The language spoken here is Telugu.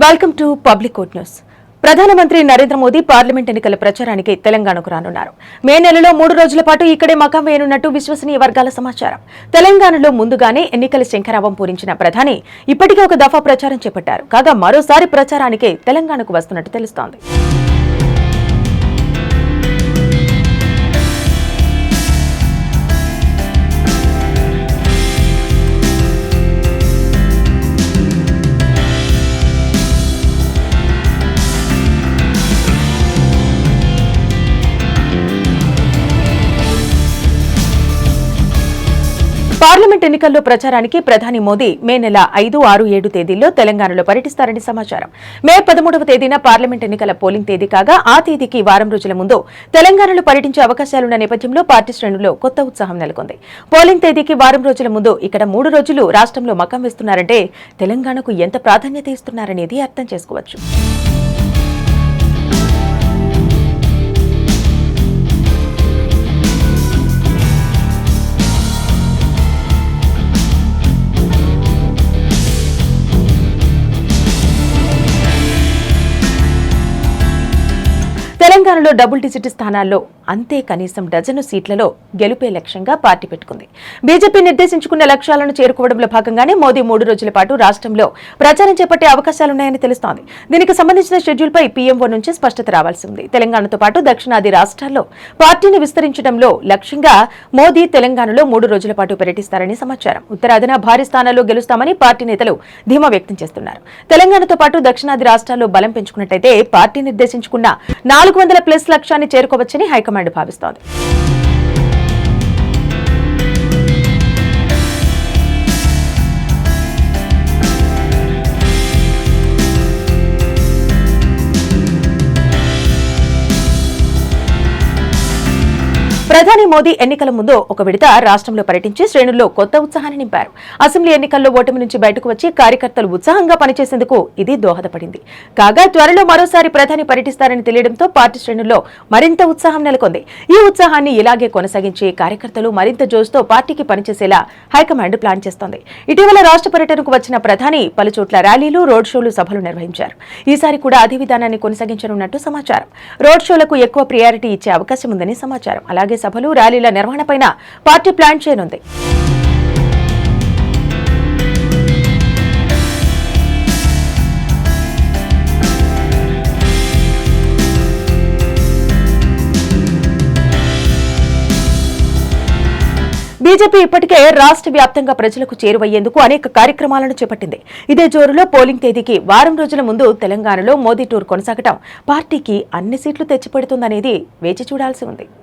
Welcome to public court news. ప్రధానమంత్రి నరేంద్ర మోదీ పార్లమెంట్ ఎన్నికల ప్రచారానికి తెలంగాణకు రానున్నారు. మే నెలలో 3 రోజుల పాటు ఇక్కడే మకాం వేయనున్నట్టు విశ్వసనీయ వర్గాల సమాచారం. తెలంగాణలో ముందుగానే ఎన్నికల శంఖారావం పూరించిన ప్రధాని ఇప్పటికే ఒక దఫా ప్రచారం చేపట్టారు. కాగా మరోసారి ప్రచారానికి తెలంగాణకు వస్తున్నట్టు తెలుస్తోంది. పార్లమెంట్ ఎన్నికల్లో ప్రచారానికి ప్రధాని మోదీ మే నెల 5, 6, 7 తేదీల్లో తెలంగాణలో పర్యటిస్తారని సమాచారం. మే 13వ తేదీన పార్లమెంట్ ఎన్నికల పోలింగ్ తేదీ కాగా ఆ తేదీకి వారం రోజుల ముందు తెలంగాణలో పర్యటించే అవకాశాలున్న నేపథ్యంలో పార్టీ శ్రేణుల్లో కొత్త ఉత్సాహం నెలకొంది. పోలింగ్ తేదీకి వారం రోజుల ముందు ఇక్కడ 3 రోజులు రాష్ట్రంలో మకాం వేస్తున్నారంటే తెలంగాణకు ఎంత ప్రాధాన్యత ఇస్తున్నారనేది అర్థం చేసుకోవచ్చు. తెలంగాణలో డబుల్ డిజిట్ స్థానాల్లో అంతే కనీసం డజను సీట్లలో గెలుపే లక్ష్యంగా పార్టీ పెట్టుకుంది. బీజేపీ నిర్దేశించుకున్న లక్ష్యాలను చేరుకోవడంలో భాగంగానే మోదీ 3 రోజుల పాటు రాష్ట్రంలో ప్రచారం చేపట్టే అవకాశాలున్నాయని తెలుస్తోంది. దీనికి సంబంధించిన షెడ్యూల్పై పీఎంఓ నుంచి స్పష్టత రావాల్సి ఉంది. తెలంగాణతో పాటు దక్షిణాది రాష్ట్రాల్లో పార్టీని విస్తరించడంలో లక్ష్యంగా మోదీ తెలంగాణలో 3 రోజుల పాటు పర్యటిస్తారని సమాచారం. ఉత్తరాదిన భారీ స్థానాల్లో గెలుస్తామని పార్టీ నేతలు ధీమా వ్యక్తం చేస్తున్నారు. తెలంగాణతో పాటు దక్షిణాది రాష్ట్రాల్లో బలం పెంచుకున్నట్టయితే పార్టీ నిర్దేశించుకున్న 400+ లక్ష్యాన్ని చేరుకోవచ్చని హైకమాండ్ భావిస్తోంది. ప్రధాని మోదీ ఎన్నికల ముందు ఒక విడత రాష్ట్రంలో పర్యటించి శ్రేణుల్లో కొత్త ఉత్సాహాన్ని నింపారు. అసెంబ్లీ ఎన్నికల్లో ఓటమి నుంచి బయటకు వచ్చి కార్యకర్తలు ఉత్సాహంగా పనిచేసేందుకు ఇది దోహదపడింది. కాగా త్వరలో మరోసారి ప్రధాని పర్యటిస్తారని తెలియడంతో పార్టీ శ్రేణుల్లో మరింత ఉత్సాహం నెలకొంది. ఈ ఉత్సాహాన్ని ఇలాగే కొనసాగించి కార్యకర్తలు మరింత జోష్తో పార్టీకి పనిచేసేలా హైకమాండ్ ప్లాన్ చేస్తోంది. ఇటీవల రాష్ట్ర పర్యటనకు వచ్చిన ప్రధాని పలుచోట్ల ర్యాలీలు, రోడ్ షోలు, సభలు నిర్వహించారు. ఈసారి కూడా అదే విధానాన్ని కొనసాగించనున్నట్టు సమాచారం. రోడ్ షోలకు ఎక్కువ ప్రియారిటీ ఇచ్చే అవకాశం ఉందని సమాచారం. అలాగే సభలు, ర్యాలీల నిర్వహణపైన పార్టీ ప్లాన్ చేయనుంది. బీజేపీ ఇప్పటికే రాష్ట్ర వ్యాప్తంగా ప్రజలకు చేరువయ్యేందుకు అనేక కార్యక్రమాలను చేపట్టింది. ఇదే జోరులో పోలింగ్ తేదీకి వారం రోజుల ముందు తెలంగాణలో మోదీ టూర్ కొనసాగటం పార్టీకి అన్ని సీట్లు తెచ్చిపెడుతుందనేది వేచి చూడాల్సి ఉంది.